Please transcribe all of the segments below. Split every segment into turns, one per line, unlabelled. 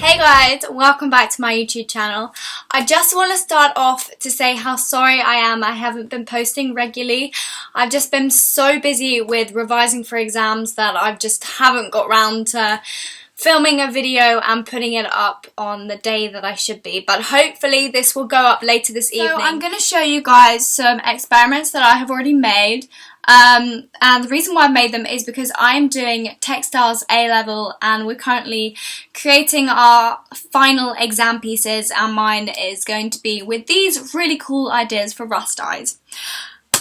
Hey guys, welcome back to my YouTube channel. I just want to start off to say how sorry I am I haven't been posting regularly. I've just been so busy with revising for exams that I just haven't got round to filming a video and putting it up on the day that I should be, but hopefully this will go up later this evening. So I'm going to show you guys some experiments that I have already made, and the reason why I've made them is because I'm doing textiles A-level and we're currently creating our final exam pieces, and mine is going to be with these really cool ideas for rust dyes.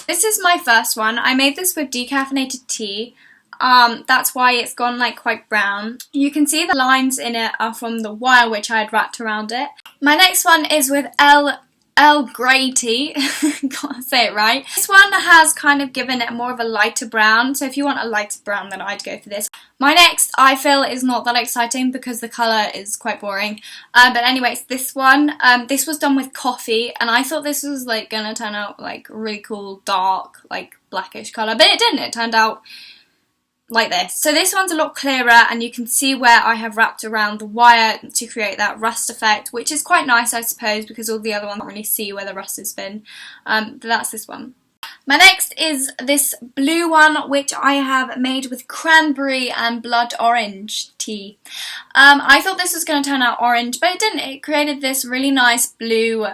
This is my first one. I made this with decaffeinated tea. That's why it's gone like quite brown. You can see the lines in it are from the wire which I had wrapped around it. My next one is with Earl Grey tea. Can't say it right. This one has kind of given it more of a lighter brown, so if you want a lighter brown then I'd go for this. My next I feel is not that exciting because the colour is quite boring. But anyways, this one, this was done with coffee and I thought this was like gonna turn out like really cool dark like blackish colour, but it didn't. It turned out like this. So this one's a lot clearer and you can see where I have wrapped around the wire to create that rust effect, which is quite nice I suppose because all the other ones can't really see where the rust has been. But that's this one. My next is this blue one which I have made with cranberry and blood orange tea. I thought this was going to turn out orange but it didn't. It created this really nice blue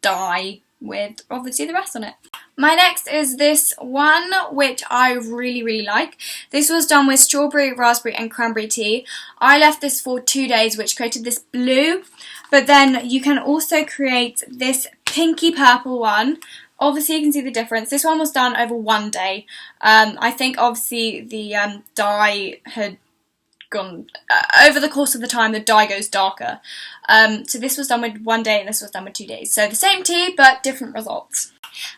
dye with obviously the rest on it. My next is this one which I really like. This was done with strawberry, raspberry and cranberry tea. I left this for 2 days which created this blue, but then you can also create this pinky purple one. Obviously you can see the difference. This one was done over 1 day. I think obviously the dye had gone over the course of the time, the dye goes darker. So this was done with 1 day and this was done with 2 days. So the same tea but different results.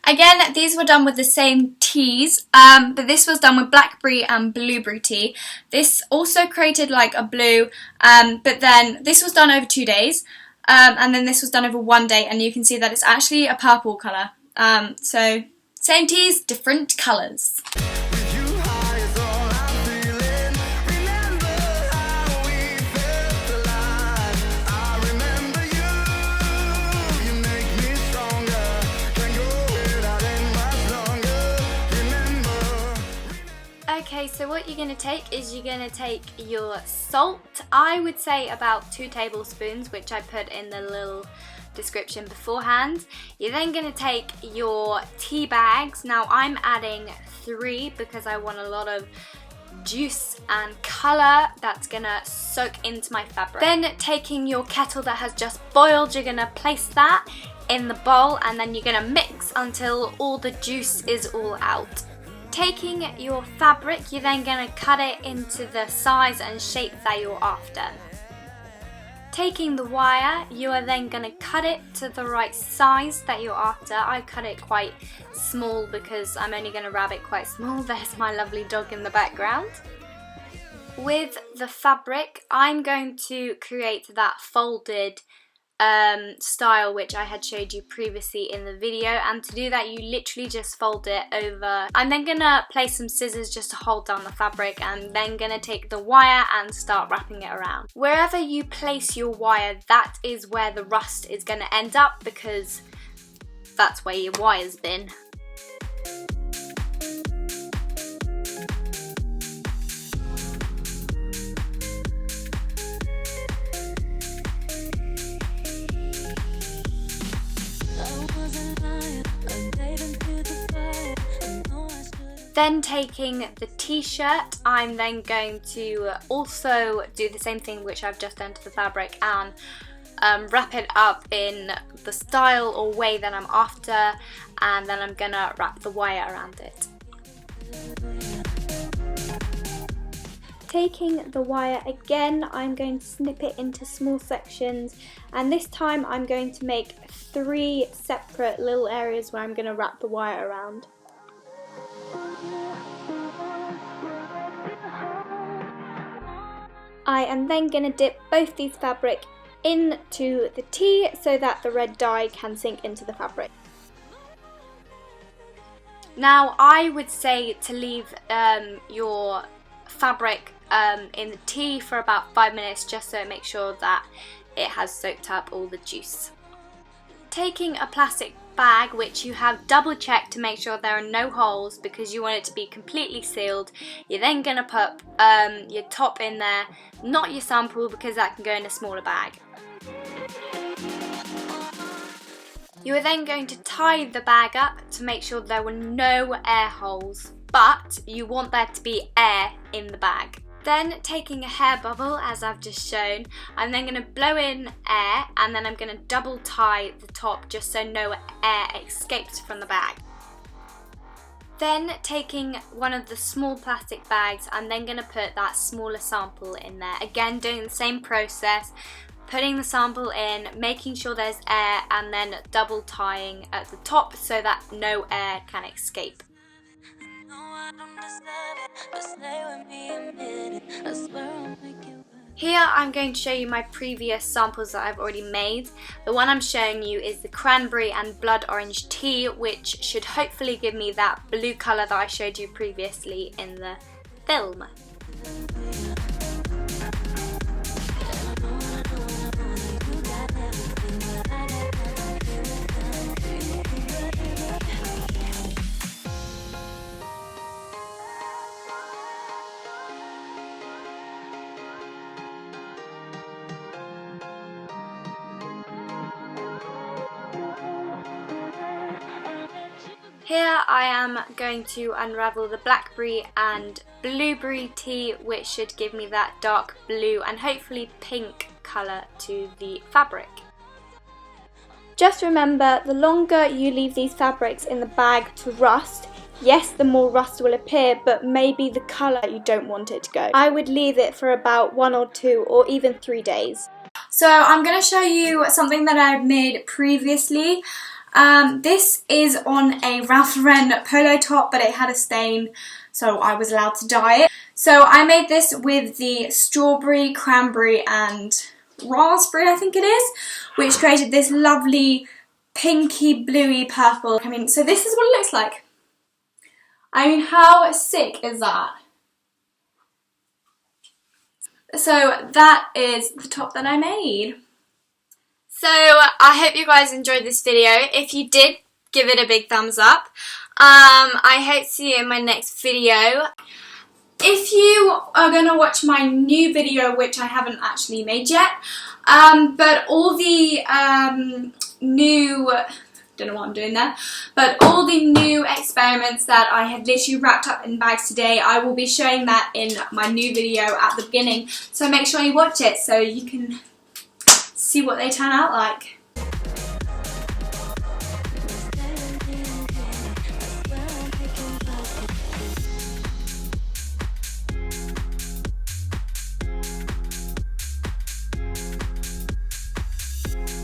Again, these were done with the same teas, but this was done with blackberry and blueberry tea. This also created like a blue, but then this was done over 2 days, and then this was done over 1 day, and you can see that it's actually a purple colour. So same teas, different colours. Okay, so what you're going to take is you're going to take your salt. I would say about 2 tablespoons, which I put in the little description beforehand. You're then going to take your tea bags. Now I'm adding 3 because I want a lot of juice and colour that's going to soak into my fabric. Then taking your kettle that has just boiled, you're going to place that in the bowl and then you're going to mix until all the juice is all out. Taking your fabric, you're then going to cut it into the size and shape that you're after. Taking the wire, you are then going to cut it to the right size that you're after. I cut it quite small because I'm only going to wrap it quite small. There's my lovely dog in the background. With the fabric, I'm going to create that folded style which I had showed you previously in the video, and to do that you literally just fold it over. I'm then gonna place some scissors just to hold down the fabric and then gonna take the wire and start wrapping it around. Wherever you place your wire, that is where the rust is gonna end up because that's where your wire's been. Then taking the t-shirt, I'm then going to also do the same thing which I've just done to the fabric and wrap it up in the style or way that I'm after, and then I'm gonna wrap the wire around it. Taking the wire again, I'm going to snip it into small sections, and this time I'm going to make 3 separate little areas where I'm going to wrap the wire around. I am then going to dip both these fabric into the tea so that the red dye can sink into the fabric. Now I would say to leave your fabric in the tea for about 5 minutes, just so it makes sure that it has soaked up all the juice. Taking a plastic bag which you have double checked to make sure there are no holes because you want it to be completely sealed, you're then going to put your top in there, not your sample because that can go in a smaller bag. You are then going to tie the bag up to make sure there were no air holes, but you want there to be air in the bag. Then taking a hair bubble, as I've just shown, I'm then going to blow in air and then I'm going to double tie the top just so no air escapes from the bag. Then taking one of the small plastic bags, I'm then going to put that smaller sample in there. Again, doing the same process, putting the sample in, making sure there's air and then double tying at the top so that no air can escape. Here I'm going to show you my previous samples that I've already made. The one I'm showing you is the cranberry and blood orange tea, which should hopefully give me that blue colour that I showed you previously in the film. Here I am going to unravel the blackberry and blueberry tea, which should give me that dark blue and hopefully pink colour to the fabric. Just remember, the longer you leave these fabrics in the bag to rust, yes, the more rust will appear, but maybe the colour you don't want it to go. I would leave it for about 1 or 2 or even 3 days. So I'm going to show you something that I've made previously. This is on a Ralph Lauren polo top, but it had a stain, so I was allowed to dye it. So I made this with the strawberry, cranberry and raspberry, I think it is, which created this lovely pinky bluey purple. I mean, so this is what it looks like. I mean, how sick is that? So that is the top that I made. So I hope you guys enjoyed this video. If you did, give it a big thumbs up. I hope to see you in my next video. If you are going to watch my new video, which I haven't actually made yet, but all the don't know what I'm doing there, but all the new experiments that I have literally wrapped up in bags today, I will be showing that in my new video at the beginning. So make sure you watch it so you can see what they turn out like.